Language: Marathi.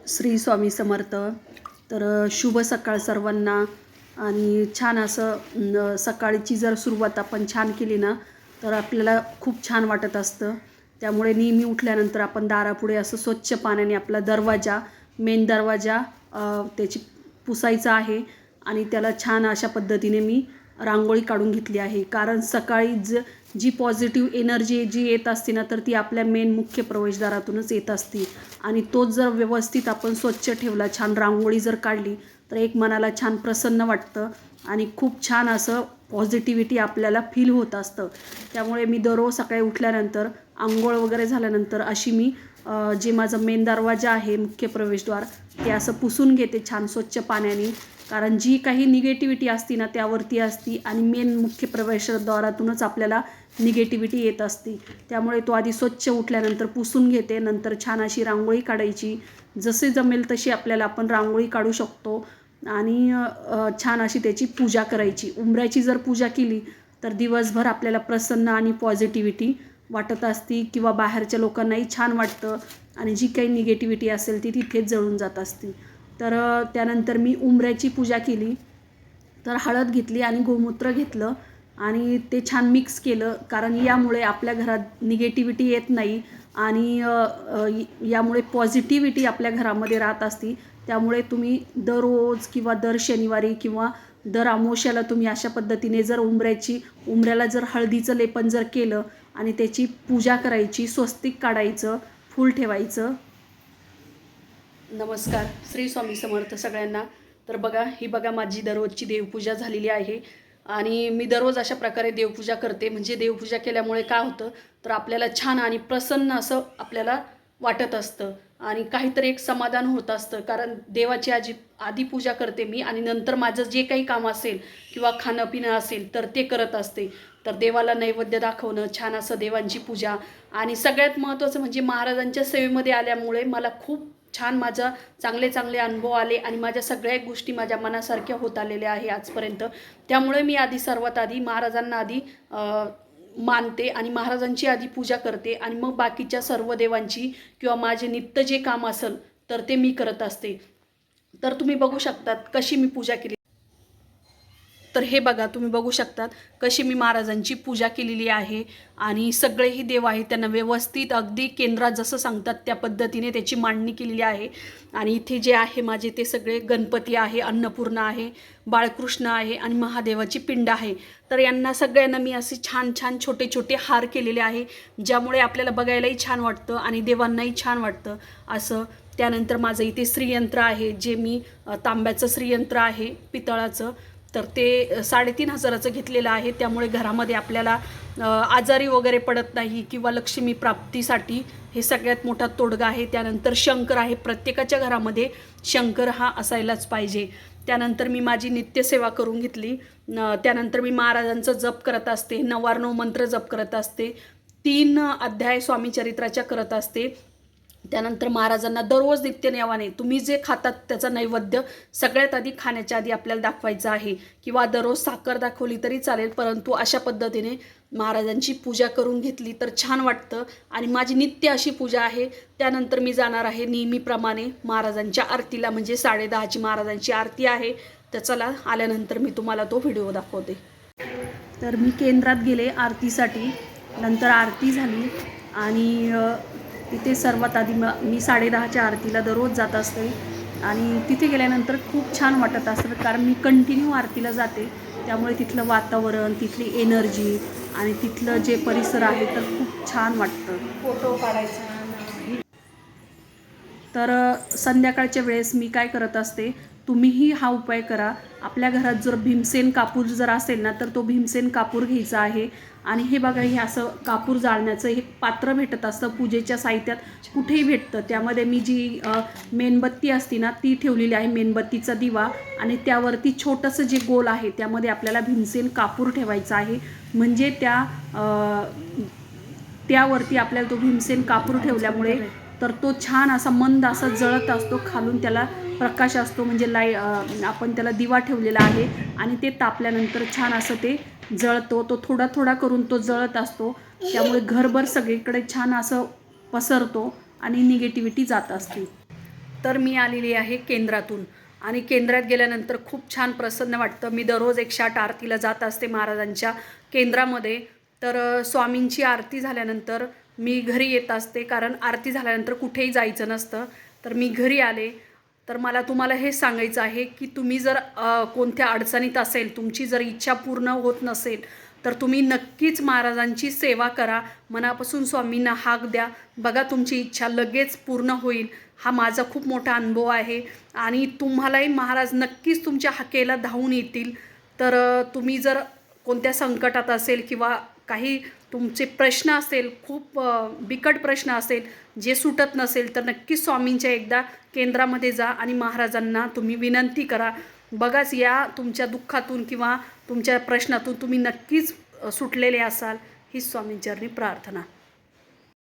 श्री स्वामी समर्थ. तर शुभ सकाळ सर्वांना. आणि छान असं सकाळची जर सुरुवात आपण छान केली ना तर आपल्याला खूप छान वाटत असतं. त्यामुळे नेहमी उठल्यानंतर आपण दारापुढे असं स्वच्छ पाण्याने आपला दरवाजा, मेन दरवाजा त्याची पुसायचा आहे आणि त्याला छान अशा पद्धतीने मी रांगोळी काढून घेतली आहे. कारण सकाळी जी पॉझिटिव्ह एनर्जी जी येत असते ना तर ती आपल्या मेन मुख्य प्रवेशद्वारातूनच येत असते. आणि तोच जर व्यवस्थित आपण स्वच्छ ठेवला, छान रांगोळी जर काढली तर एक मनाला छान प्रसन्न वाटतं आणि खूप छान असं पॉझिटिव्हिटी आपल्याला फील होत असतं. त्यामुळे मी दररोज सकाळी उठल्यानंतर आंघोळ वगैरे झाल्यानंतर अशी मी जे माझं मेन दरवाजा आहे, मुख्य प्रवेशद्वार, ते असं पुसून घेते छान स्वच्छ पाण्याने. कारण जी काही निगेटिव्हिटी असती ना त्यावरती असती आणि मेन मुख्य प्रवेशद्वारातूनच आपल्याला निगेटिव्हिटी येत असते. त्यामुळे तो आधी स्वच्छ उठल्यानंतर पुसून घेते. नंतर छान अशी रांगोळी काढायची. जसे जमेल तशी आपल्याला आपण रांगोळी काढू शकतो आणि छान अशी त्याची पूजा करायची. उंबऱ्याची जर पूजा केली तर दिवसभर आपल्याला प्रसन्न आणि पॉझिटिव्हिटी वाटत असती किंवा बाहेरच्या लोकांनाही छान वाटतं आणि जी काही निगेटिव्हिटी असेल ती तिथेच जळून जात असती. तर त्यानंतर मी उंबऱ्याची पूजा केली. तर हळद घेतली आणि गोमूत्र घेतलं आणि ते छान मिक्स केलं. कारण यामुळे आपल्या घरात निगेटिव्हिटी येत नाही आणि यामुळे पॉझिटिव्हिटी आपल्या घरामध्ये राहत असती. त्यामुळे तुम्ही दररोज किंवा दर शनिवारी किंवा दर अमावस्याला तुम्ही अशा पद्धतीने जर उंबऱ्याला जर हळदीचं लेपन जर केलं आणि त्याची पूजा करायची, स्वस्तिक काढायचं, फूल ठेवायचं. नमस्कार, श्री स्वामी समर्थ सगळ्यांना. तर ही बघा माझी दररोजची देवपूजा झालेली आहे आणि मी दररोज अशा प्रकारे देवपूजा करते. म्हणजे देवपूजा केल्यामुळे काय होतं तर आपल्याला छान आणि प्रसन्न असं आपल्याला वाटत असतं आणि काहीतरी एक समाधान होत असतं. कारण देवाची आधी पूजा करते मी आणि नंतर माझं जे काही काम असेल किंवा खाणं पिणं असेल तर ते करत असते. तर देवाला नैवेद्य दाखवणं, छान असं देवांची पूजा आणि सगळ्यात महत्त्वाचं म्हणजे महाराजांच्या सेवेमध्ये आल्यामुळे मला खूप छान चांगले चांगले अनुभव आले आणि माझ्या सगळ्या गोष्टी माझ्या मनासारख्या होत आलेल्या आहे आजपर्यंत. त्यामुळे मी सर्वात आधी महाराजांना मानते आणि महाराजांची आधी पूजा करते आणि मग बाकीच्या सर्व देवांची किंवा माझे नित्य जे काम असेल तर ते मी करत असते. तर तुम्ही बघू शकतात कशी मी पूजा केली. तर हे बघा, तुम्ही बघू शकतात कशी मी महाराजांची पूजा केलेली आहे आणि सगळेही देव आहेत त्यांना व्यवस्थित अगदी केंद्रात जसं सांगतात त्या पद्धतीने त्याची मांडणी केलेली आहे. आणि इथे जे आहे माझे ते सगळे गणपती आहे, अन्नपूर्णा आहे, बाळकृष्ण आहे आणि महादेवाची पिंड आहे. तर यांना सगळ्यांना मी असे छान छान छोटे छोटे हार केलेले आहे ज्यामुळे आपल्याला बघायलाही छान वाटतं आणि देवांनाही छान वाटतं असं. त्यानंतर माझं इथे श्रीयंत्र आहे जे मी तांब्याचं श्रीयंत्र आहे पितळाचं. तर ते 3,500चं घेतलेलं आहे. त्यामुळे घरामध्ये आपल्याला आजारी वगैरे पडत नाही किंवा लक्ष्मी प्राप्तीसाठी हे सगळ्यात मोठा तोडगा आहे. त्यानंतर शंकर आहे, प्रत्येकाच्या घरामध्ये शंकर हा असायलाच पाहिजे. त्यानंतर मी माझी नित्यसेवा करून घेतली. त्यानंतर मी महाराजांचं जप करत असते, 99 मंत्र जप करत असते, 3 अध्याय स्वामीचरित्राच्या करत असते. त्यानंतर महाराजांना दररोज नित्यनेवाने तुम्ही जे खातात त्याचा नैवेद्य सगळ्यात आधी खाण्याच्या आधी आपल्याला दाखवायचा आहे किंवा दररोज साखर दाखवली तरी चालेल, परंतु अशा पद्धतीने महाराजांची पूजा करून घेतली तर छान वाटतं आणि माझी नित्य अशी पूजा आहे. त्यानंतर मी जाणार आहे नेहमीप्रमाणे महाराजांच्या आरतीला, म्हणजे 10:30ची महाराजांची आरती आहे. तर चला, आल्यानंतर मी तुम्हाला तो व्हिडिओ दाखवते. तर मी केंद्रात गेले आरतीसाठी. नंतर आरती झाली आणि तिथे सर्वात आधी मी 10:30च्या आरतीला दररोज जात असते आणि तिथे गेल्यानंतर खूप छान वाटत असतं. कारण मी कंटिन्यू आरतीला जाते त्यामुळे तिथलं वातावरण, तिथली एनर्जी आणि तिथलं जे परिसर आहे तर खूप छान वाटतं. फोटो काढायचा. तर संध्याकाळच्या वेळेस मी काय करत असते, तुम्हीही हा उपाय करा. आपल्या घरात जर भीमसेन कापूर जर असेल ना तर तो भीमसेन कापूर घ्यायचा आहे आणि हे बघा, हे असं कापूर जाळण्याचं हे पात्र भेटत असतं पूजेच्या साहित्यात, कुठेही भेटतं. त्यामध्ये मी जी मेणबत्ती असते ना ती ठेवलेली आहे, मेणबत्तीचा दिवा, आणि त्यावरती छोटंसं जे गोल आहे त्यामध्ये आपल्याला भीमसेन कापूर ठेवायचा आहे. म्हणजे त्यावरती आपल्याला तो भीमसेन कापूर ठेवल्यामुळे तर तो छान असा मंद असा जळत असतो. खालून त्याला प्रकाश असतो, म्हणजे आपण त्याला दिवा ठेवलेला आहे आणि ते तापल्यानंतर छान असं ते जळतो. तो थोडा थोडा करून तो जळत असतो. त्यामुळे घरभर सगळीकडे छान असं पसरतो आणि निगेटिव्हिटी जात असते. तर मी आलेली आहे केंद्रातून आणि केंद्रात गेल्यानंतर खूप छान प्रसन्न वाटतं. मी दररोज 108 आरतीला जात असते महाराजांच्या केंद्रामध्ये. तर स्वामींची आरती झाल्यानंतर मी घरी येत असते, कारण आरती झाल्यानंतर कुठेही जायचं नसतं. तर मी घरी आले. तर मला तुम्हाला हे सांगायचं आहे की तुम्ही जर कोणत्या अडचणीत असेल, तुमची जर इच्छा पूर्ण होत नसेल, तर तुम्ही नक्कीच महाराजांची सेवा करा. मनापासून स्वामींना हाक द्या. बघा तुमची इच्छा लगेच पूर्ण होईल. हा माझा खूप मोठा अनुभव आहे आणि तुम्हालाही महाराज नक्कीच तुमच्या हाकेला धावून येतील. तर तुम्ही जर कोणत्या संकटात असेल किंवा काही तुमचे प्रश्न असेल, खूप बिकट प्रश्न असेल, जे सुटत नसेल, तर नक्कीच स्वामींच्या एकदा केंद्रामध्ये जा आणि महाराजांना तुम्ही विनंती करा. बघाच या तुमच्या दुःखातून किंवा तुमच्या प्रश्नातून तुम्ही नक्कीच सुटलेले असाल. हीच स्वामींचरणी प्रार्थना.